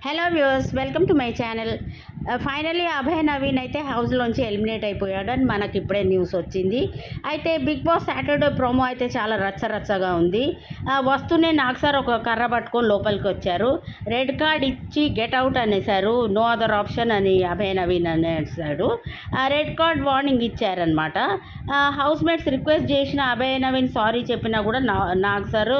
Hello viewers, welcome to my channel. Finally Abhay Naveen అయితే హౌస్లోంచి eliminate అయిపోయాడని మనకి ఇప్పుడే న్యూస్ వచ్చింది. అయితే బిగ్ బాస్ సాటర్డే ప్రోమో అయితే చాలా రచ్చరచ్చగా ఉంది. వస్తూనే నాకు సార్ ఒక కర్ర పట్టుకొని లోపలికి వచ్చారు. రెడ్ కార్డ్ ఇచ్చి గెట్ అవుట్ అనేసారు. నో అదర్ ఆప్షన్ అని అభయ్ నవీన్ అనేసాడు. రెడ్ కార్డ్ వార్నింగ్ ఇచ్చారనమాట. హౌస్ మేట్స్ రిక్వెస్ట్ చేసిన అభయ్ నవీన్ సారీ చెప్పినా కూడా నాకు sir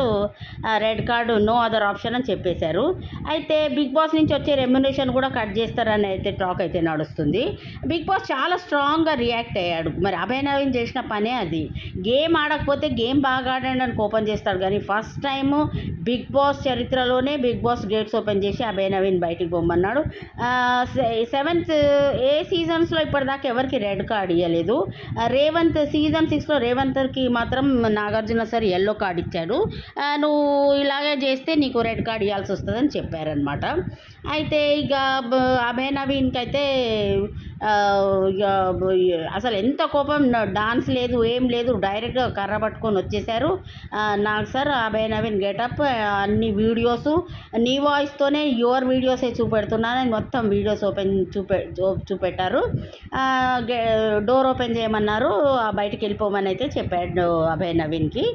red card no other option అని చెప్పేశారు. అయితే బిగ్ బాస్ నుంచి వచ్చే రెమ్యునేషన్ కూడా కట్ చేస్తారని అయితే టాక్ అయితే నడుస్తుంది. బిగ్ బాస్ చాలా స్ట్రాంగ్గా రియాక్ట్ అయ్యాడు. మరి అభయ్ నవీన్ చేసిన పనే అది. గేమ్ ఆడకపోతే గేమ్ బాగా ఆడండి అని ఓపెన్ చేస్తాడు, కానీ ఫస్ట్ టైము బిగ్ బాస్ చరిత్రలోనే బిగ్ బాస్ గేట్స్ ఓపెన్ చేసి అభయ్ నవీన్ బయటికి పొమ్మన్నాడు. 7th ఏ సీజన్స్లో ఇప్పటిదాకా ఎవరికి రెడ్ కార్డ్ ఇవ్వలేదు. రేవంత్ సీజన్ 6లో రేవంత్కి మాత్రం నాగార్జున సార్ ఎల్లో కార్డ్ ఇచ్చాడు. నువ్వు ఇలాగే చేస్తే నీకు రెడ్ కార్డ్ ఇవ్వాల్సి వస్తుందని చెప్పారనమాట. అయితే ఇక అభయ్ నవీన్కి అయితే అసలు ఎంత కోపం, డాన్స్ లేదు ఏం లేదు, డైరెక్ట్గా కర్ర పట్టుకొని వచ్చేసారు. నాకు సార్ అభయ్ నవీన్ గెటప్ అన్ని వీడియోస్ నీ వాయిస్తోనే యువర్ వీడియోసే చూపెడుతున్నానని మొత్తం వీడియోస్ చూపెట్టారు. డోర్ ఓపెన్ చేయమన్నారు, బయటికి వెళ్ళిపోమని అయితే చెప్పాడు అభయ్ నవీన్కి.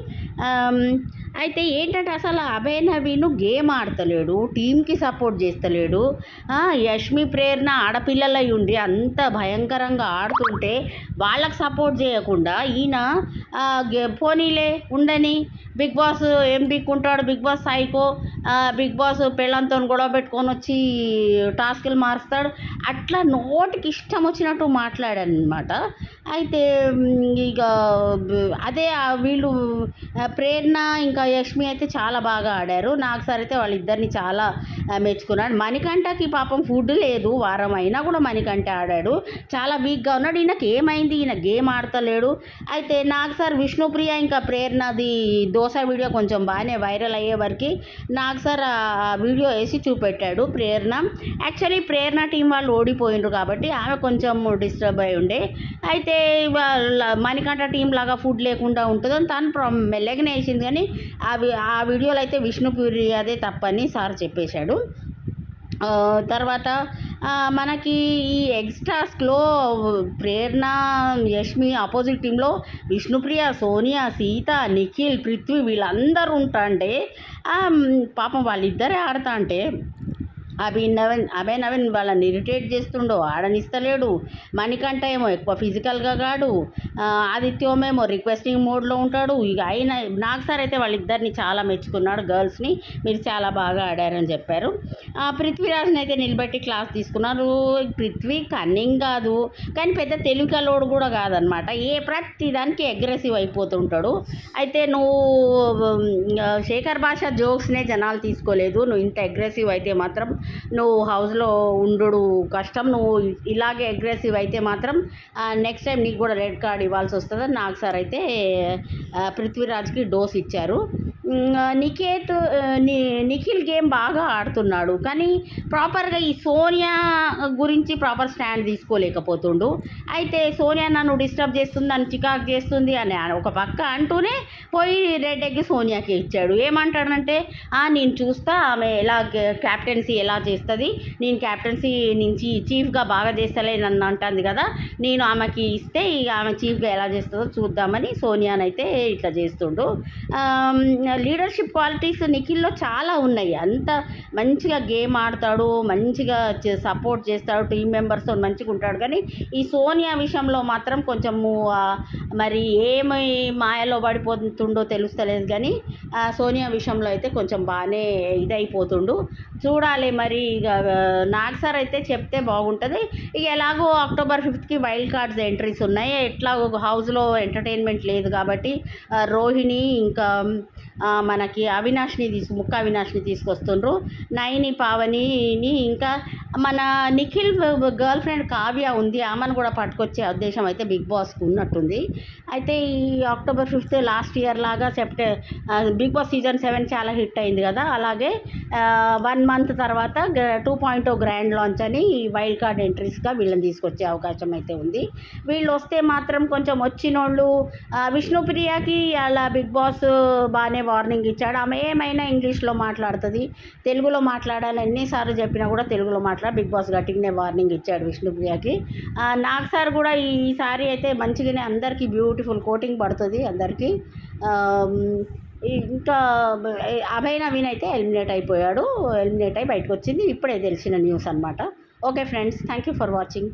అయితే ఏంటంటే అసలు అభయ్ నవీన్ గేమ్ ఆడతలేడు, టీంకి సపోర్ట్ చేస్తలేడు. యష్మి ప్రేరణ ఆడపిల్లలై ఉండి అంత భయంకరంగా ఆడుతుంటే వాళ్ళకి సపోర్ట్ చేయకుండా ఈయన పోనీలే ఉండని, బిగ్ బాస్ ఏం బిక్కుంటాడు, Bigg Boss psycho, Bigg Boss పెళ్ళంతో గొడవ పెట్టుకొని వచ్చి టాస్కులు మారుస్తాడు, అట్లా నోటికి ఇష్టం వచ్చినట్టు మాట్లాడానమాట. అయితే ఇక అదే వీళ్ళు ప్రేరణ ఇంకా యష్మి అయితే చాలా బాగా ఆడారు. నాకు సార్ అయితే వాళ్ళిద్దరిని చాలా మెచ్చుకున్నాడు. మణికంఠకి పాపం ఫుడ్ లేదు, వారం అయినా కూడా మణికంఠ ఆడాడు, చాలా వీక్గా ఉన్నాడు. ఈయనకి ఏమైంది, ఈయన గేమ్ ఆడతలేడు. అయితే నాకు సార్ విష్ణుప్రియ ఇంకా ప్రేరణది దోశ వీడియో కొంచెం బాగానే వైరల్ అయ్యే వరకు నాకు సార్ ఆ వీడియో వేసి చూపెట్టాడు. ప్రేరణ యాక్చువల్లీ ప్రేరణ టీం వాళ్ళు ఓడిపోయిండ్రు కాబట్టి ఆమె కొంచెం డిస్టర్బ్ అయి ఉండే. అయితే మణికంఠ టీం లాగా ఫుడ్ లేకుండా ఉంటుందని తను మెల్లగానే వేసింది, కానీ ఆ వీడియోలో అయితే విష్ణుప్రియ అదే తప్పని సార్ చెప్పేశాడు. తర్వాత మనకి ఈ ఎక్స్ట్రాస్లో ప్రేరణ యష్మి ఆపోజిట్ టీంలో విష్ణుప్రియ, సోనియా, సీత, నిఖిల్, పృథ్వీ వీళ్ళందరూ ఉంటాంటే పాపం వాళ్ళిద్దరే ఆడతా అంటే అభయ్ నవీన్ వాళ్ళని ఇరిటేట్ చేస్తుండో, ఆడనిస్తలేడు. మణికంఠ ఏమో ఎక్కువ ఫిజికల్గా కాడు, ఆదిత్యమేమో రిక్వెస్టింగ్ మోడ్లో ఉంటాడు. ఇక అయినా నాకు సార్ అయితే వాళ్ళిద్దరిని చాలా మెచ్చుకున్నాడు. గర్ల్స్ని మీరు చాలా బాగా ఆడారని చెప్పారు. పృథ్వీరాజ్ని అయితే నిలబెట్టి క్లాస్ తీసుకున్నారు. పృథ్వీ కన్నింగ్ కాదు, కానీ పెద్ద తెలివికలోడు కూడా కాదనమాట. ప్రతి దానికి అగ్రెసివ్ అయిపోతుంటాడు. అయితే నువ్వు శేఖర్ భాష జోక్స్నే జనాలు తీసుకోలేదు, నువ్వు ఇంత అగ్రెసివ్ అయితే మాత్రం నువ్వు హౌస్లో ఉండు కష్టం, నువ్వు ఇలాగే అగ్రెసివ్ అయితే మాత్రం నెక్స్ట్ టైం నీకు కూడా రెడ్ కార్డ్ ఇవ్వాల్సి వస్తుందని నాకు సార్ అయితే పృథ్వీరాజ్కి డోస్ ఇచ్చారు. నిఖిల్ గేమ్ బాగా ఆడుతున్నాడు, కానీ ప్రాపర్గా ఈ సోనియా గురించి ప్రాపర్ స్టాండ్ తీసుకోలేకపోతుండు. అయితే సోనియా నన్ను డిస్టర్బ్ చేస్తుంది, నన్ను చికాకు చేస్తుంది అని ఒక పక్క అంటూనే పోయి రెడ్ ఎగ్ సోనియాకి ఇచ్చాడు. ఏమంటాడంటే నేను చూస్తా ఆమె ఎలా క్యాప్టెన్సీ ఎలా చేస్తుంది, నేను క్యాప్టెన్సీ నుంచి చీఫ్గా బాగా చేస్తలే నన్ను అంటుంది కదా, నేను ఆమెకి ఇస్తే ఇక ఆమె చీఫ్గా ఎలా చేస్తుందో చూద్దామని సోనియానైతే ఇట్లా చేస్తుండు. లీడర్షిప్ క్వాలిటీస్ నిఖిల్లో చాలా ఉన్నాయి. అంత మంచిగా గేమ్ ఆడతాడు, మంచిగా సపోర్ట్ చేస్తాడు, టీం మెంబర్స్తో మంచిగా ఉంటాడు. కానీ ఈ సోనియా విషయంలో మాత్రం కొంచెము మరి ఏమి మాయలో పడిపోతుండో తెలుస్తలేదు, కానీ సోనియా విషయంలో అయితే కొంచెం బాగానే ఇదైపోతుండు. చూడాలి మరి. ఇక నాగ్ సార్ అయితే చెప్తే బాగుంటుంది. ఇక ఎలాగో October 5th wild cards entries ఉన్నాయి. ఎట్లా హౌస్లో ఎంటర్టైన్మెంట్ లేదు కాబట్టి రోహిణి ఇంకా మనకి ముక్క అవినాష్ని తీసుకొస్తుండ్రు. నైని, పావనిని ఇంకా మన నిఖిల్ గర్ల్ ఫ్రెండ్ కావ్య ఉంది, ఆమెను కూడా పట్టుకొచ్చే ఉద్దేశం అయితే బిగ్ బాస్కి ఉన్నట్టుంది. అయితే ఈ అక్టోబర్ 5 లాస్ట్ ఇయర్ లాగా బిగ్ బాస్ సీజన్ 7 చాలా హిట్ అయింది కదా, అలాగే 1 మంత్ తర్వాత 2.0 గ్రాండ్ లాంచ్ అని వైల్డ్ కార్డ్ ఎంట్రీస్గా వీళ్ళని తీసుకొచ్చే అవకాశం అయితే ఉంది. వీళ్ళు వస్తే మాత్రం కొంచెం వచ్చినోళ్ళు విష్ణుప్రియకి అలా బిగ్ బాస్ బాగానే వార్నింగ్ ఇచ్చాడు. ఆమె ఏమైనా ఇంగ్లీష్లో మాట్లాడుతుంది, తెలుగులో మాట్లాడాలని ఎన్నిసార్లు చెప్పినా కూడా తెలుగులో బిగ్ బాస్ గట్టిగానే వార్నింగ్ ఇచ్చాడు విష్ణుప్రియకి. నాగ్ సార్ కూడా ఈసారి అయితే మంచిగానే అందరికీ బ్యూటిఫుల్ కోటింగ్ పడుతుంది అందరికీ. ఇంకా అభయ్ నవీన్ అయితే ఎలిమినేట్ అయిపోయాడు, ఎలిమినేట్ అయి బయటకు వచ్చింది, ఇప్పుడే తెలిసిన న్యూస్ అనమాట. Okay friends, thank you for watching.